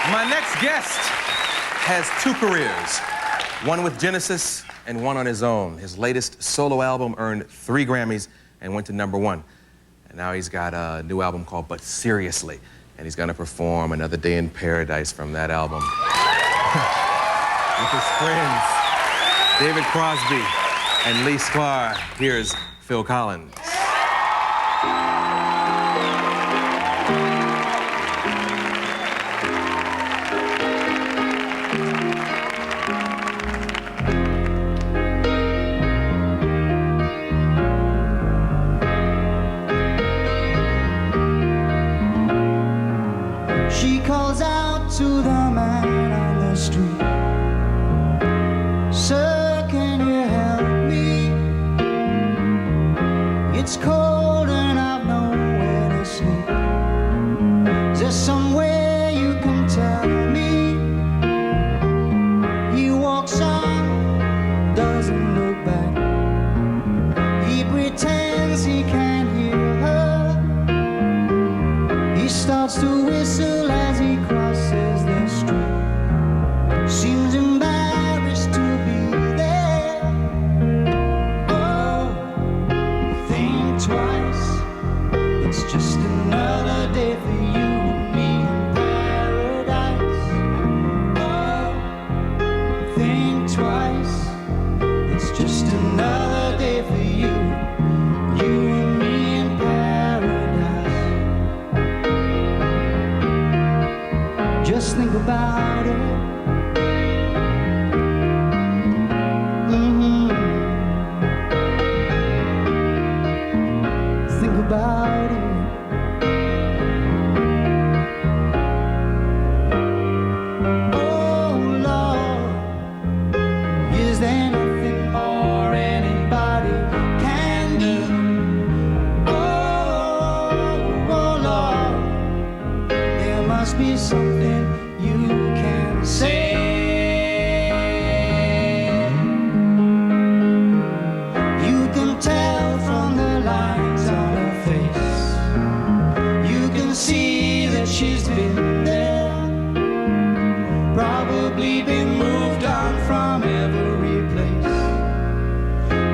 My next guest has two careers, one with Genesis and one on his own. His latest solo album earned 3 Grammys and went to #1. And now he's got a new album called But Seriously, and he's gonna perform Another Day in Paradise from that album. With his friends, David Crosby and Lee Sklar. Here's Phil Collins. She calls out to the man on the street, "Sir, can you help me? It's cold and I've nowhere to sleep. Is there somewhere you can tell me?" He walks on, doesn't look back. He pretends he can't hear her. He starts to whistle as he crosses the street. Seems embarrassed to be there. Oh, think twice. It's just another day for you and me in paradise. Oh, think twice. It's just another day for you, you and me in paradise. Just think about it. Think about it. Oh Lord, is there nothing more anybody can do? Oh Lord, there must be something you can say. You can tell from the lines on her face. You can see that she's been there. Probably been moved on from every place,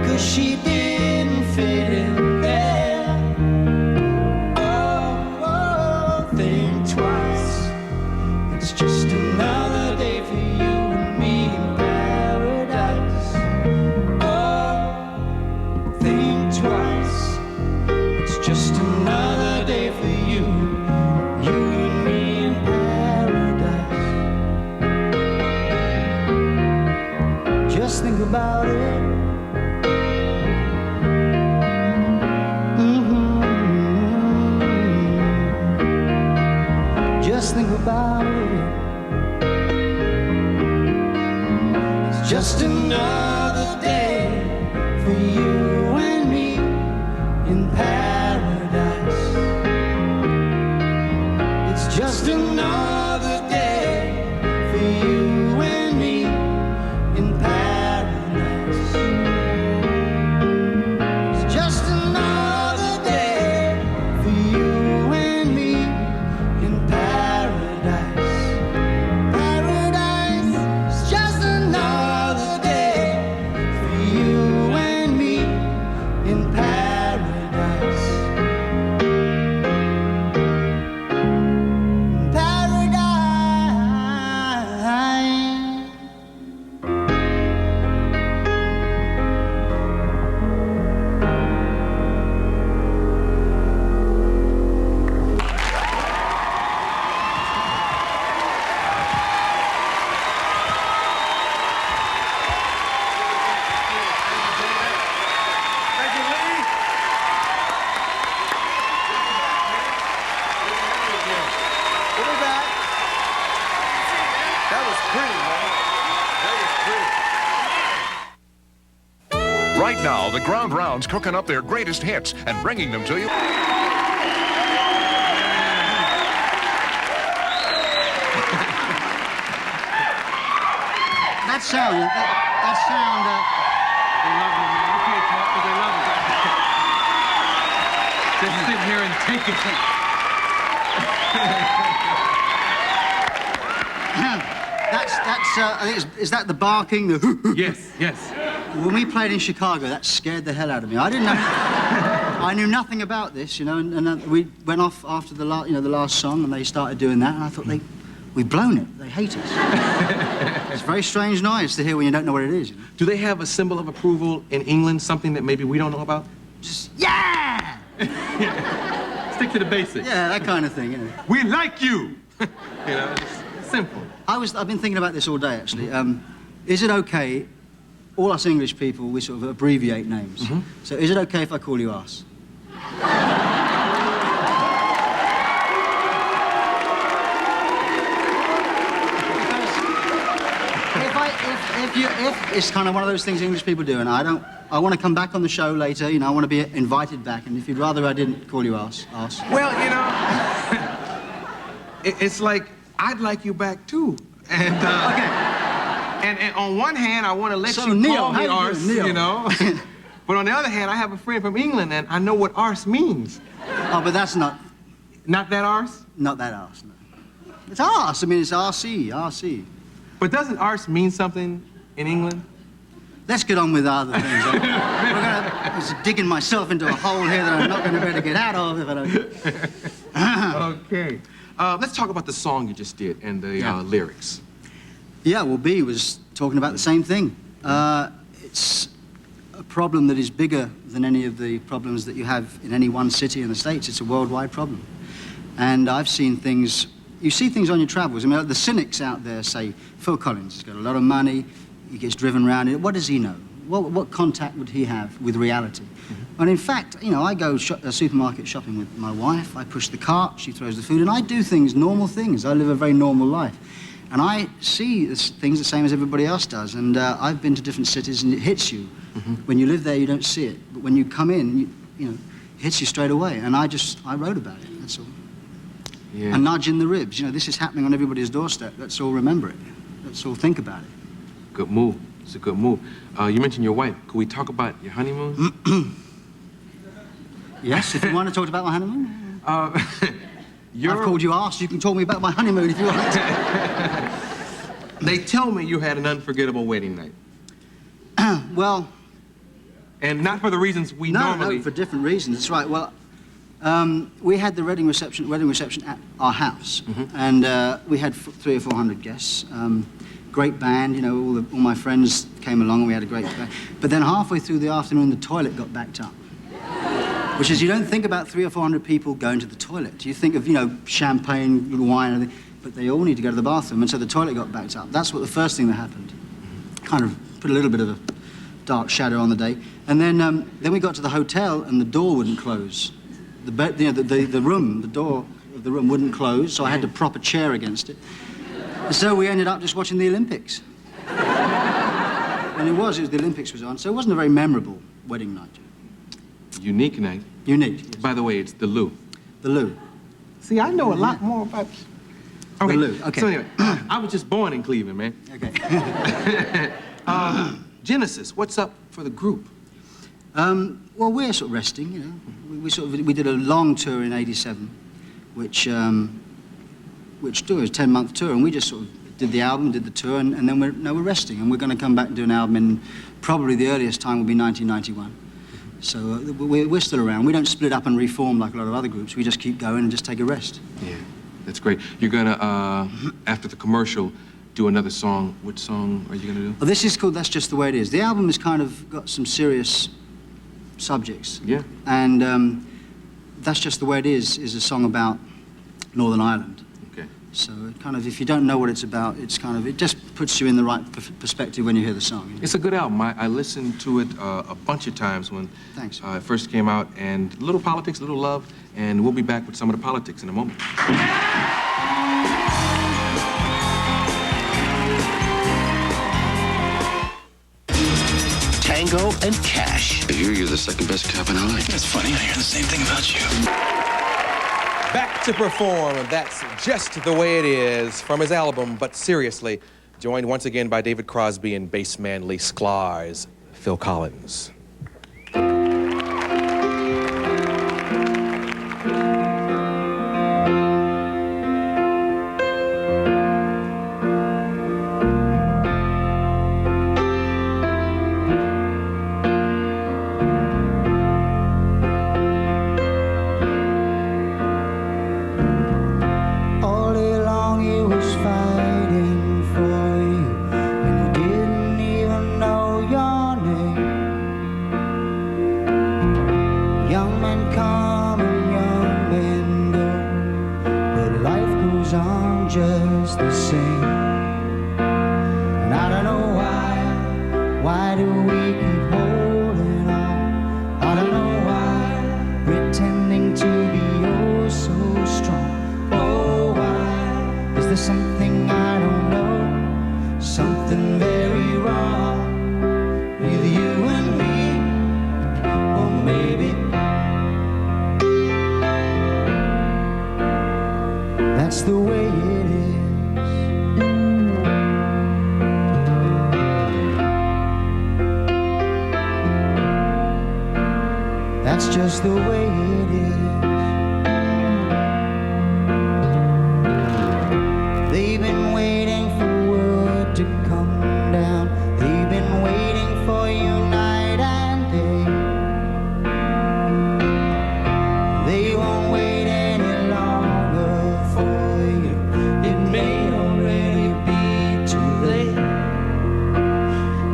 'cause she didn't fit in there. Oh, think twice. It's just another day for you and me in paradise. Oh, think twice. It's just another day for you, you and me in paradise. Just think about it. Just think about it. It's just another day for you and me in paradise. It's just another day for you and me in paradise. It's just another day for you and me in paradise. Paradise is just another day for you and me in paradise. Paradise. Thank you, Lee. We'll be back. That was pretty, man. That was pretty. Right now, the Ground Round's cooking up their greatest hits and bringing them to you. That sound, They love you, man. You can't talk, but they love you. Just sit here and take it. is that the barking? The Yes, yes. When we played in Chicago, that scared the hell out of me. I didn't know. I knew nothing about this, you know, and we went off after the last song, and they started doing that, and I thought we've blown it. They hate us. It's a very strange noise to hear when you don't know what it is. You know? Do they have a symbol of approval in England, something that maybe we don't know about? Just yeah. Stick to the basics. Yeah, that kind of thing. You know. We like you. You know, it's simple. I've been thinking about this all day, actually. Is it okay? All us English people, we sort of abbreviate names. Mm-hmm. So is it okay if I call you Arse? If it's kind of one of those things English people do, and I want to come back on the show later, you know, I want to be invited back, and if you'd rather I didn't call you Arse. Well, you know, it's like, I'd like you back too. And, Okay. and on one hand, I want to let So, you Neil, call me how you Arse, doing, Neil? you know? But on the other hand, I have a friend from England, and I know what arse means. Oh, but that's not Not that arse? that Arse, no. It's Arse. I mean, it's RC. But doesn't arse mean something in England? Let's get on with other things. I'm just digging myself into a hole here that I'm not going to be able to get out of if I don't. Okay. Let's talk about the song you just did and the lyrics. Yeah, well, B was talking about the same thing. It's a problem that is bigger than any of the problems that you have in any one city in the States. It's a worldwide problem. And I've seen things, you see things on your travels. I mean, the cynics out there say, Phil Collins has got a lot of money, he gets driven around. What does he know? What contact would he have with reality? Mm-hmm. And in fact, you know, I go supermarket shopping with my wife, I push the cart, she throws the food, and I do things, normal things. I live a very normal life. And I see things the same as everybody else does. And I've been to different cities, and it hits you. Mm-hmm. When you live there, you don't see it. But when you come in, you know, it hits you straight away. And I wrote about it, that's all. Yeah. A nudge in the ribs. You know, this is happening on everybody's doorstep. Let's all remember it. Let's all think about it. Good move. It's a good move. You mentioned your wife. Could we talk about your honeymoon? Yes, if you want to talk about my honeymoon. I've called you Arse. You can talk me about my honeymoon if you want. They tell me you had an unforgettable wedding night. Well... And not for the reasons we normally... No, for different reasons. That's right. Well, we had the wedding reception at our house. Mm-hmm. And we had 300 or 400 guests. Great band, you know, all my friends came along and we had a great band. But then halfway through the afternoon, the toilet got backed up. Which is, you don't think about 300 or 400 people going to the toilet. You think of, you know, champagne, little wine, and everything, but they all need to go to the bathroom, and so the toilet got backed up. That's what the first thing that happened. Kind of put a little bit of a dark shadow on the day. And then we got to the hotel, and the door wouldn't close. The door of the room wouldn't close, so I had to prop a chair against it. And so we ended up just watching the Olympics. And it was the Olympics was on, so it wasn't a very memorable wedding night. Unique night. Unique, yes. By the way, it's the Lou. The Lou. See, I know a lot more about... Okay. The Lou, okay. So anyway, I was just born in Cleveland, man. Okay. Genesis, what's up for the group? Well, we're sort of resting, you know. We did a long tour in '87, which tour was a 10-month tour, and we just sort of did the album, did the tour, and then we're resting, and we're going to come back and do an album in probably the earliest time will be 1991. So we're still around. We don't split up and reform like a lot of other groups. We just keep going and just take a rest. Yeah, that's great. You're gonna after the commercial do another song. Which song are you gonna do? Well, this is called That's Just the Way It Is. The album has kind of got some serious subjects. Yeah. And That's Just the Way It Is a song about Northern Ireland. Okay. So it kind of, if you don't know what it's about, it's kind of, it just puts you in the right perspective when you hear the song. You know? It's a good album. I listened to it a bunch of times when it first came out, and a little politics, a little love, and we'll be back with some of the politics in a moment. Tango and Cash. I hear you're the second best cop in LA. It's funny, I hear the same thing about you. Back to perform, and that's Just the Way It Is from his album, But Seriously, joined once again by David Crosby and bassman Lee Sklar's Phil Collins. on just the same. And I don't know why do we keep holding on? I don't know why, pretending to be oh so strong. Oh, why is there something I don't know? Something very wrong with you and me, or maybe that's the way it is. That's just the way it is. They've been waiting for word to come down. They've been waiting for you night and day. They won't wait any longer for you. It may already be too late.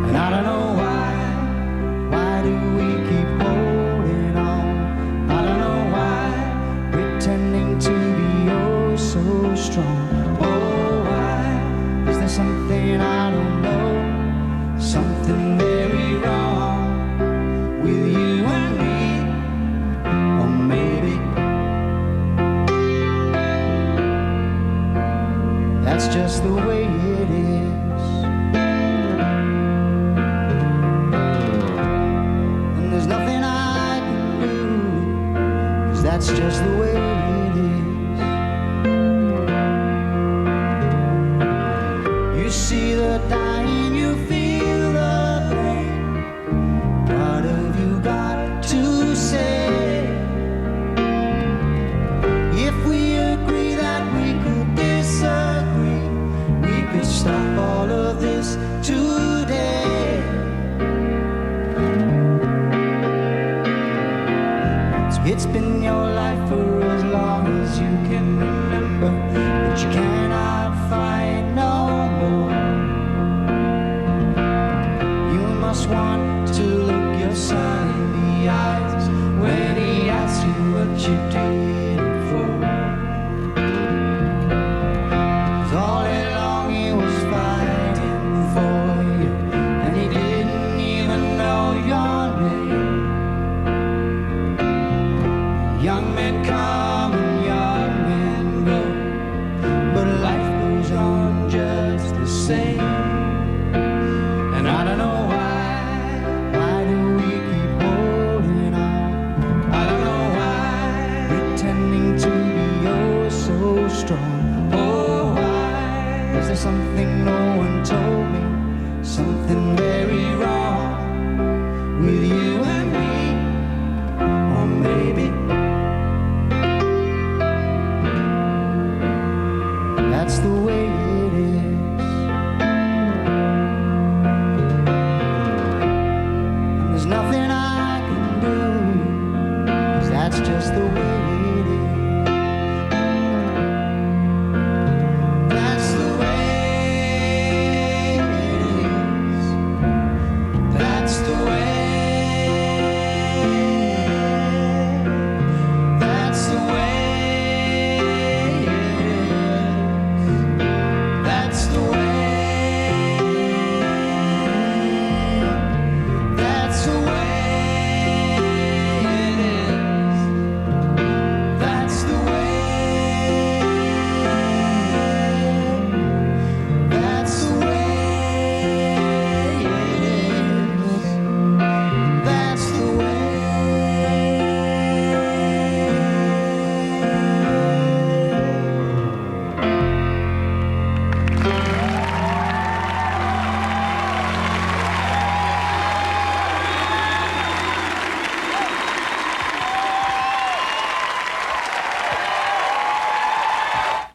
And I don't know why do we keep holding on? I don't know why, pretending to be oh so strong. Oh, why is there something I don't know? Something very wrong with you and me, or maybe that's just the way it is. And there's nothing I can do, 'cause that's just the way it is. You see the dying, you feel the pain. What have you got to say? If we agree that we could disagree, we could stop all of this today. So it's been your life for as long as you can remember, but you cannot fight no more. You must want to look your son in the eyes when he asks you what you did it for. 'Cause all along he was fighting for you, and he didn't even know your name. Young men come and young men go, but life goes on just the same. And I don't know why do we keep holding on? I don't know why, pretending to be oh so strong. Oh, why is there something no one told me? Something very wrong with you and me, or maybe that's the way it is.